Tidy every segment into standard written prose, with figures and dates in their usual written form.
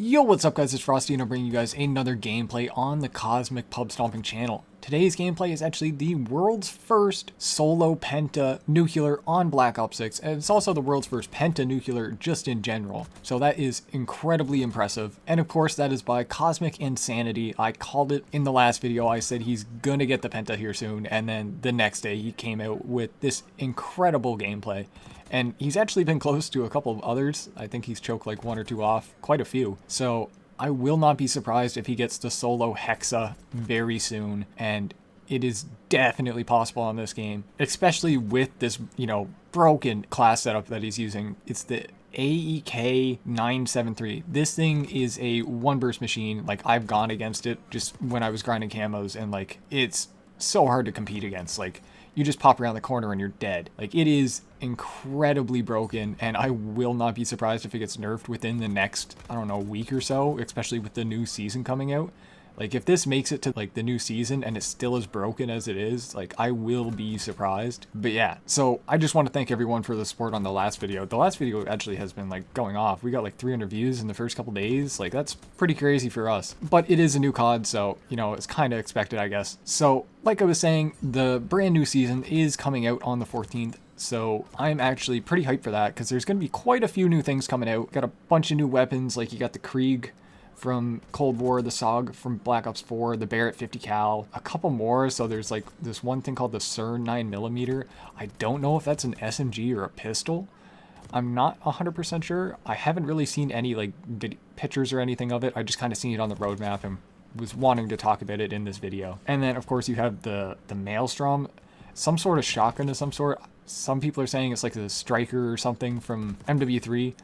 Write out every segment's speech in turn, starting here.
Yo, what's up guys, it's Frosty and I'm bringing you guys another gameplay on the Cosmic Pubstomping channel. Today's gameplay is actually the world's first solo Penta nuclear on Black Ops 6, and it's also the world's first Penta nuclear just in general. So that is incredibly impressive, and of course that is by COMMENTATOR. I called it in the last video. I said he's gonna get the Penta here soon, and then the next day he came out with this incredible gameplay. And he's actually been close to a couple of others. I think he's choked like one or two off, quite a few. So I will not be surprised if he gets the solo Hexa very soon. And it is definitely possible on this game, especially with this, broken class setup that he's using. It's the AEK-973. This thing is a one burst machine. Like, I've gone against it just when I was grinding camos, and like, it's so hard to compete against. Like, you just pop around the corner and you're dead. Like, it is incredibly broken, and I will not be surprised if it gets nerfed within the next, I don't know, week or so, especially with the new season coming out. Like, if this makes it to like the new season and it's still as broken as it is, like, I will be surprised. But yeah, so I just want to thank everyone for the support on the last video. The last video actually has been like going off. We got like 300 views in the first couple days. Like, that's pretty crazy for us. But it is a new COD, so it's kind of expected, I guess. So like I was saying, the brand new season is coming out on the 14th. So I'm actually pretty hyped for that, because there's going to be quite a few new things coming out. Got a bunch of new weapons, like you got the Krieg from Cold War, the SOG from Black Ops 4, the Barrett 50 cal, a couple more. So there's like this one thing called the CERN 9mm. I don't know if that's an SMG or a pistol. I'm not 100% sure. I haven't really seen any like pictures or anything of it. I just kind of seen it on the roadmap and was wanting to talk about it in this video. And then of course you have the Maelstrom, some sort of shotgun of some sort. Some people are saying it's like the Striker or something from MW3.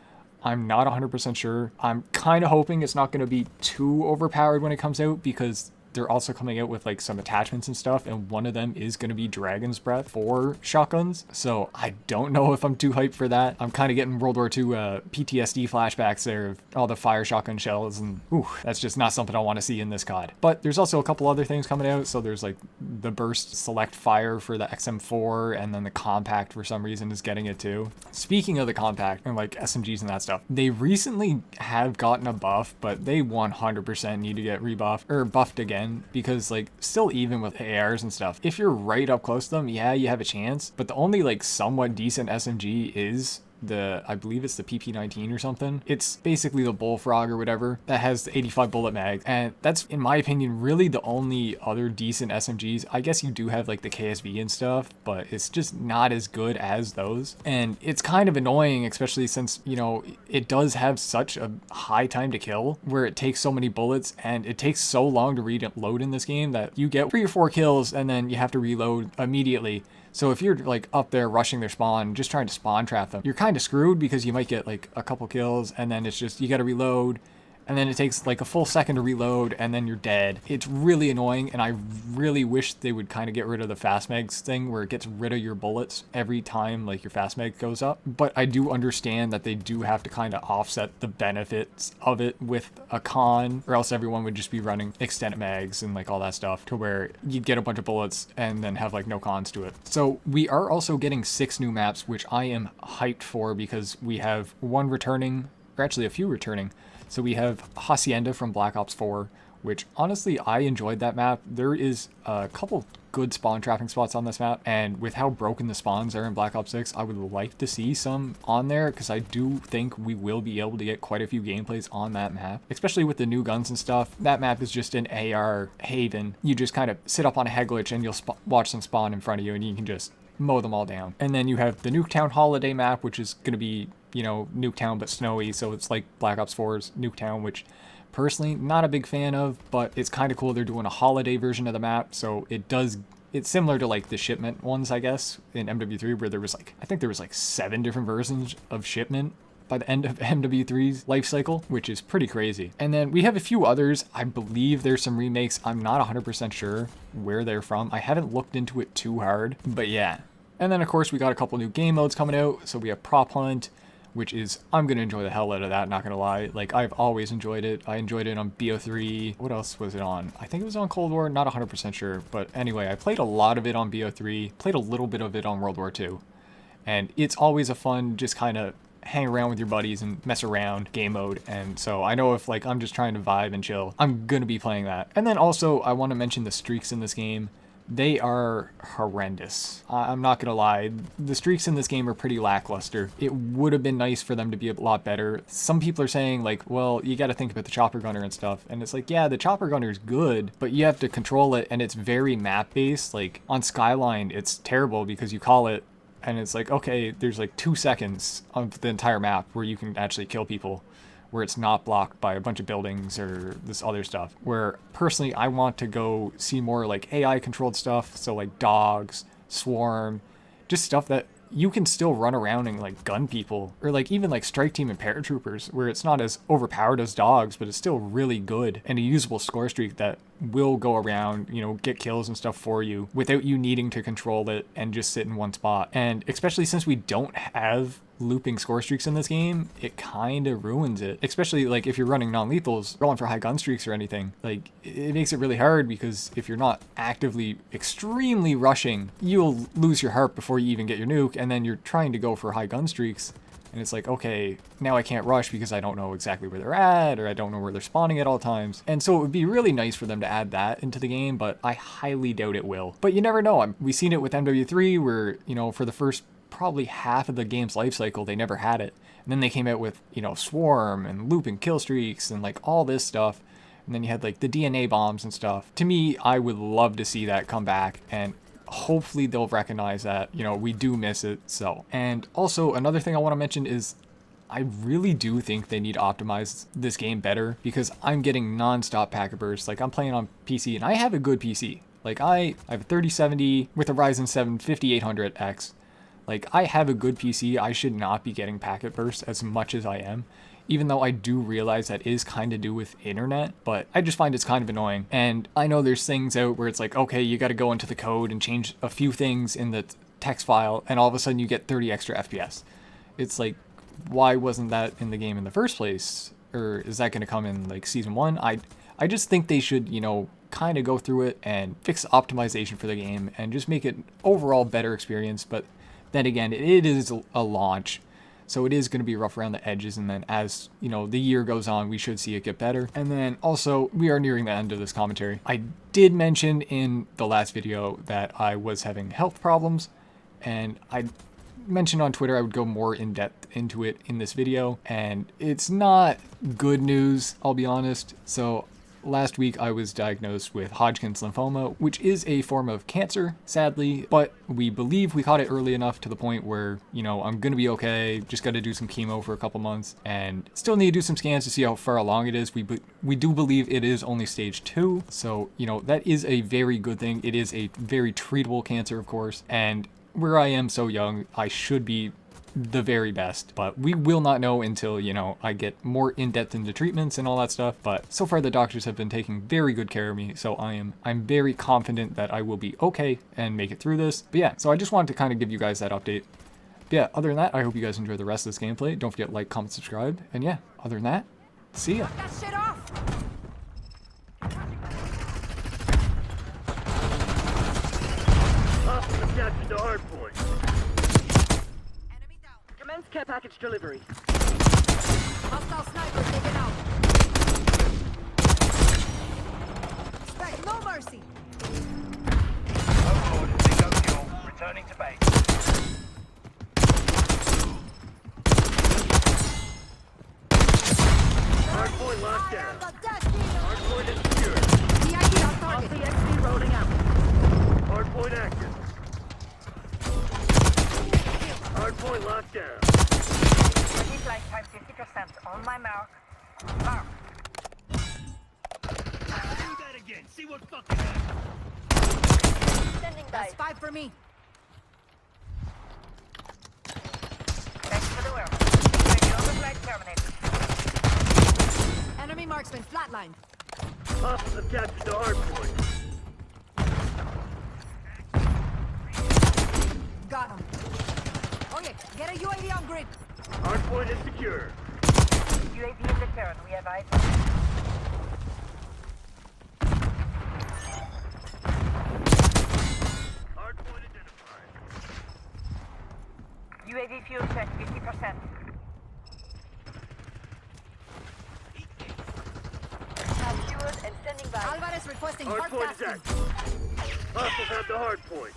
I'm not 100% sure. I'm kind of hoping it's not going to be too overpowered when it comes out, because they're also coming out with like some attachments and stuff, and one of them is going to be Dragon's Breath for shotguns. So I don't know if I'm too hyped for that. I'm kind of getting World War II PTSD flashbacks there of all the fire shotgun shells, and that's just not something I want to see in this COD. But there's also a couple other things coming out. So there's like the burst select fire for the XM4, and then the compact for some reason is getting it too. Speaking of the compact and like SMGs and that stuff, they recently have gotten a buff, but they 100% need to get rebuffed or buffed again. Because like, still, even with ARs and stuff, if you're right up close to them, yeah, you have a chance. But the only like somewhat decent SMG is I believe it's the PP19 or something. It's basically the Bullfrog or whatever that has the 85 bullet mag, and that's, in my opinion, really the only other decent SMGs. I guess you do have like the KSV and stuff, but it's just not as good as those. And it's kind of annoying, especially since it does have such a high time to kill, where it takes so many bullets and it takes so long to reload in this game that you get 3 or 4 kills and then you have to reload immediately. So if you're like up there rushing their spawn, just trying to spawn trap them, you're kind of screwed, because you might get like a couple kills and then it's just, you got to reload, and then it takes like a full second to reload and then you're dead. It's really annoying, and I really wish they would kind of get rid of the fast mags thing, where it gets rid of your bullets every time like your fast mag goes up. But I do understand that they do have to kind of offset the benefits of it with a con, or else everyone would just be running extended mags and like all that stuff, to where you'd get a bunch of bullets and then have like no cons to it. So we are also getting 6 new maps, which I am hyped for, because we have one returning, or actually a few returning. So we have Hacienda from Black Ops 4, which honestly, I enjoyed that map. There is a couple good spawn trapping spots on this map, and with how broken the spawns are in Black Ops 6, I would like to see some on there, because I do think we will be able to get quite a few gameplays on that map, especially with the new guns and stuff. That map is just an AR haven. You just kind of sit up on a head glitch and you'll watch them spawn in front of you, and you can just mow them all down. And then you have the Nuketown holiday map, which is going to be Nuketown but snowy, so it's like Black Ops 4's Nuketown, which personally not a big fan of, but it's kind of cool they're doing a holiday version of the map. So it's similar to like the shipment ones, I guess, in MW3, where there was like, I think there was like 7 different versions of shipment by the end of MW3's life cycle, which is pretty crazy. And then we have a few others. I believe there's some remakes. I'm not 100% sure where they're from. I haven't looked into it too hard, but yeah. And then of course we got a couple new game modes coming out. So we have Prop Hunt, which is, I'm going to enjoy the hell out of that, not going to lie. Like, I've always enjoyed it. I enjoyed it on BO3. What else was it on? I think it was on Cold War, not 100% sure. But anyway, I played a lot of it on BO3, played a little bit of it on World War II. And it's always a fun, just kind of hang around with your buddies and mess around game mode. And so I know if like I'm just trying to vibe and chill, I'm gonna be playing that. And then also I want to mention the streaks in this game. They are horrendous. I'm not gonna lie, the streaks in this game are pretty lackluster. It would have been nice for them to be a lot better. Some people are saying like, well, you gotta think about the chopper gunner and stuff, and it's like, yeah, the chopper gunner is good, but you have to control it, and it's very map based. Like on Skyline, it's terrible because you call it and it's like, okay, there's like 2 seconds of the entire map where you can actually kill people, where it's not blocked by a bunch of buildings or this other stuff. Where personally, I want to go see more like AI controlled stuff. So like dogs, swarm, just stuff that you can still run around and like gun people, or like even like strike team and paratroopers, where it's not as overpowered as dogs, but it's still really good and a usable score streak that will go around, you know, get kills and stuff for you without you needing to control it and just sit in one spot. And especially since we don't have looping score streaks in this game, it kind of ruins it. Especially like if you're running non-lethals, rolling for high gun streaks or anything, like it makes it really hard, because if you're not actively extremely rushing, you'll lose your heart before you even get your nuke, and then you're trying to go for high gun streaks. And it's like, okay, now I can't rush because I don't know exactly where they're at, or I don't know where they're spawning at all times. And so it would be really nice for them to add that into the game, but I highly doubt it will. But you never know. We've seen it with MW3 where, you know, for the first probably half of the game's life cycle, they never had it. And then they came out with, you know, swarm and loop and kill streaks and like all this stuff. And then you had like the DNA bombs and stuff. To me, I would love to see that come back, and hopefully they'll recognize that, you know, we do miss it. So, and also another thing I want to mention is I really do think they need to optimize this game better, because I'm getting non-stop packet bursts. Like I'm playing on PC and I have a good PC. Like I have a 3070 with a Ryzen 7 5800X. Like I have a good PC. I should not be getting packet bursts as much as I am, even though I do realize that is kind of do with internet, but I just find it's kind of annoying. And I know there's things out where it's like, okay, you got to go into the code and change a few things in the text file, and all of a sudden you get 30 extra FPS. It's like, why wasn't that in the game in the first place? Or is that going to come in like season 1? I just think they should, you know, kind of go through it and fix optimization for the game and just make it an overall better experience. But then again, it is a launch, so it is going to be rough around the edges, and then as, you know, the year goes on, we should see it get better. And then also, we are nearing the end of this commentary. I did mention in the last video that I was having health problems, and I mentioned on Twitter I would go more in depth into it in this video, and it's not good news, I'll be honest. So last week I was diagnosed with Hodgkin's lymphoma, which is a form of cancer, sadly, but we believe we caught it early enough to the point where, you know, I'm gonna be okay. Just gotta do some chemo for a couple months, and still need to do some scans to see how far along it is. We do believe it is only stage 2, so, you know, that is a very good thing. It is a very treatable cancer, of course, and where I am so young, I should be the very best, but we will not know until, you know, I get more in-depth into treatments and all that stuff. But so far the doctors have been taking very good care of me, so I'm very confident that I will be okay and make it through this. But yeah, so I just wanted to kind of give you guys that update. But yeah, other than that, I hope you guys enjoy the rest of this gameplay. Don't forget to like, comment, subscribe, and yeah, other than that, see ya. That shit off. Objective to hard point. Enemy down. Commence care package delivery. Hostile sniper taken out. Expect no mercy. Overlord has bingo fuel. Returning to base. Hard point locked down. The death dealer. Hard point is secure. DID on target. XP rolling out. Hard point active. Hard point locked down. Ready flight time 50% on my mark. Mark. Do that again. See what fucking happens. Sending That's dive. 5 for me. Thanks for the work. Radio overflight terminated. Enemy marksman flatlined. Hostile objective to hard point. Got him. Oh yeah, get a UAV on grid. Hard point is secure. UAV in the turn. We have eyes. Hard point identified. UAV fuel check 50%. side. Alvarez requesting Hard hard point is tasking. active. Hostiles have the hard point.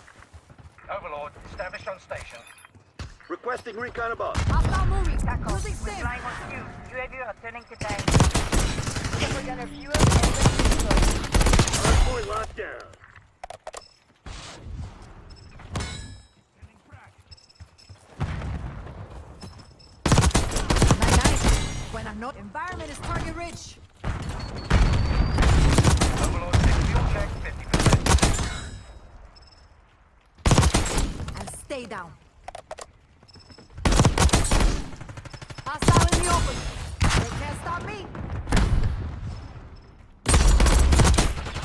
Overlord, established on station. Requesting recon above. Hostile moving. Tackle. Losing We're sim. flying on cue. UAV returning to tank. Super gunner fuel and ready. Hard point locked down. Nice. When I'm not. Environment is target rich. Overlord, fuel check 50%. And stay down. Hostile in the open. They can't stop me.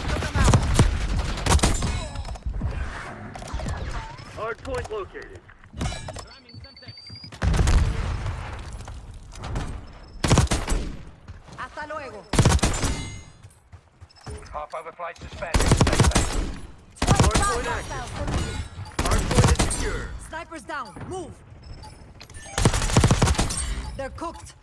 Took them out. Hard point located. Hasta luego. Half overflight suspended. Stay safe. 25 point hostiles deleted. Hard point is secure. Snipers down. Move. They're cooked.